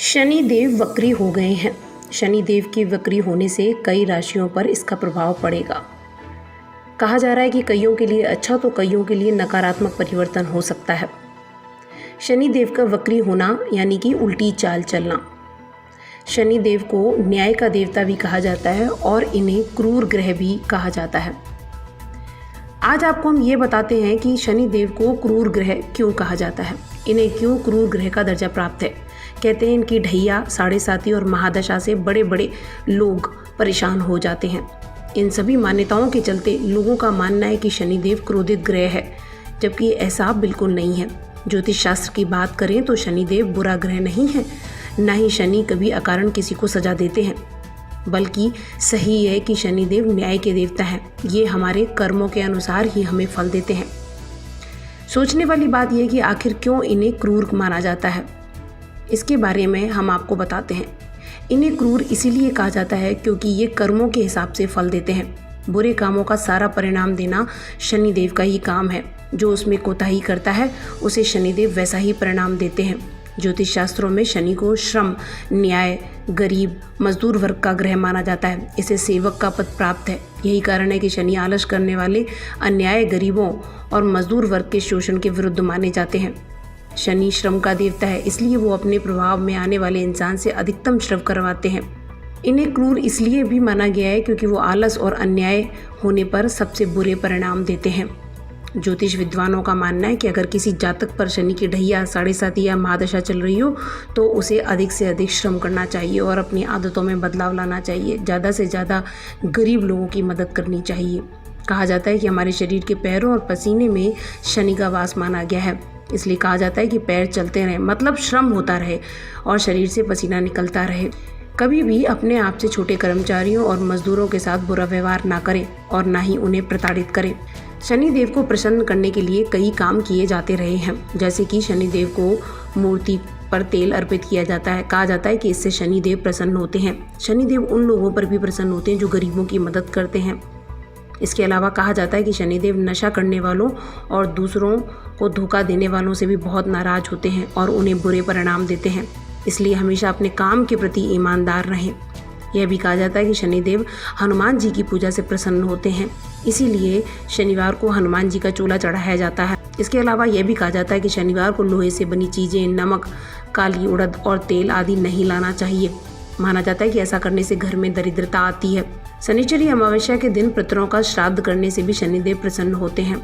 शनि देव वक्री हो गए हैं। शनि देव के वक्री होने से कई राशियों पर इसका प्रभाव पड़ेगा। कहा जा रहा है कि कईयों के लिए अच्छा तो कईयों के लिए नकारात्मक परिवर्तन हो सकता है। शनि देव का वक्री होना यानी कि उल्टी चाल चलना। शनि देव को न्याय का देवता भी कहा जाता है और इन्हें क्रूर ग्रह भी कहा जाता है। आज आपको हम ये बताते हैं कि शनि देव को क्रूर ग्रह क्यों कहा जाता है, इन्हें क्यों क्रूर ग्रह का दर्जा प्राप्त है। कहते हैं इनकी ढैया, साढ़े साती और महादशा से बड़े बड़े लोग परेशान हो जाते हैं। इन सभी मान्यताओं के चलते लोगों का मानना है कि शनिदेव क्रोधित ग्रह है, जबकि ऐसा बिल्कुल नहीं है। ज्योतिष शास्त्र की बात करें तो शनिदेव बुरा ग्रह नहीं है, ना ही शनि कभी अकारण किसी को सजा देते हैं, बल्कि सही है कि शनिदेव न्याय के देवता हैं। ये हमारे कर्मों के अनुसार ही हमें फल देते हैं। सोचने वाली बात यह कि आखिर क्यों इन्हें क्रूर माना जाता है, इसके बारे में हम आपको बताते हैं। इन्हें क्रूर इसीलिए कहा जाता है क्योंकि ये कर्मों के हिसाब से फल देते हैं। बुरे कामों का सारा परिणाम देना शनिदेव का ही काम है। जो उसमें कोताही करता है उसे शनिदेव वैसा ही परिणाम देते हैं। ज्योतिष शास्त्रों में शनि को श्रम, न्याय, गरीब, मजदूर वर्ग का ग्रह माना जाता है। इसे सेवक का पद प्राप्त है। यही कारण है कि शनि आलस करने वाले, अन्याय, गरीबों और मजदूर वर्ग के शोषण के विरुद्ध माने जाते हैं। शनि श्रम का देवता है, इसलिए वो अपने प्रभाव में आने वाले इंसान से अधिकतम श्रम करवाते हैं। इन्हें क्रूर इसलिए भी माना गया है क्योंकि वो आलस और अन्याय होने पर सबसे बुरे परिणाम देते हैं। ज्योतिष विद्वानों का मानना है कि अगर किसी जातक पर शनि की ढैया, साढ़े साती या महादशा चल रही हो तो उसे अधिक से अधिक श्रम करना चाहिए और अपनी आदतों में बदलाव लाना चाहिए। ज़्यादा से ज़्यादा गरीब लोगों की मदद करनी चाहिए। कहा जाता है कि हमारे शरीर के पैरों और पसीने में शनि का वास माना गया है, इसलिए कहा जाता है कि पैर चलते रहें, मतलब श्रम होता रहे और शरीर से पसीना निकलता रहे। कभी भी अपने आप से छोटे कर्मचारियों और मजदूरों के साथ बुरा व्यवहार ना करें और ना ही उन्हें प्रताड़ित करें। शनिदेव को प्रसन्न करने के लिए कई काम किए जाते रहे हैं, जैसे कि शनिदेव को मूर्ति पर तेल अर्पित किया जाता है। कहा जाता है कि इससे शनिदेव प्रसन्न होते हैं। शनिदेव उन लोगों पर भी प्रसन्न होते हैं जो गरीबों की मदद करते हैं। इसके अलावा कहा जाता है कि शनिदेव नशा करने वालों और दूसरों को धोखा देने वालों से भी बहुत नाराज होते हैं और उन्हें बुरे परिणाम देते हैं। इसलिए हमेशा अपने काम के प्रति ईमानदार रहें। यह भी कहा जाता है कि शनिदेव हनुमान जी की पूजा से प्रसन्न होते हैं, इसीलिए शनिवार को हनुमान जी का चूल्हा चढ़ाया जाता है। इसके अलावा यह भी कहा जाता है कि शनिवार को लोहे से बनी चीज़ें, नमक, काली उड़द और तेल आदि नहीं लाना चाहिए। माना जाता है कि ऐसा करने से घर में दरिद्रता आती है। शनिचरी अमावस्या के दिन पितरों का श्राद्ध करने से भी शनिदेव प्रसन्न होते हैं।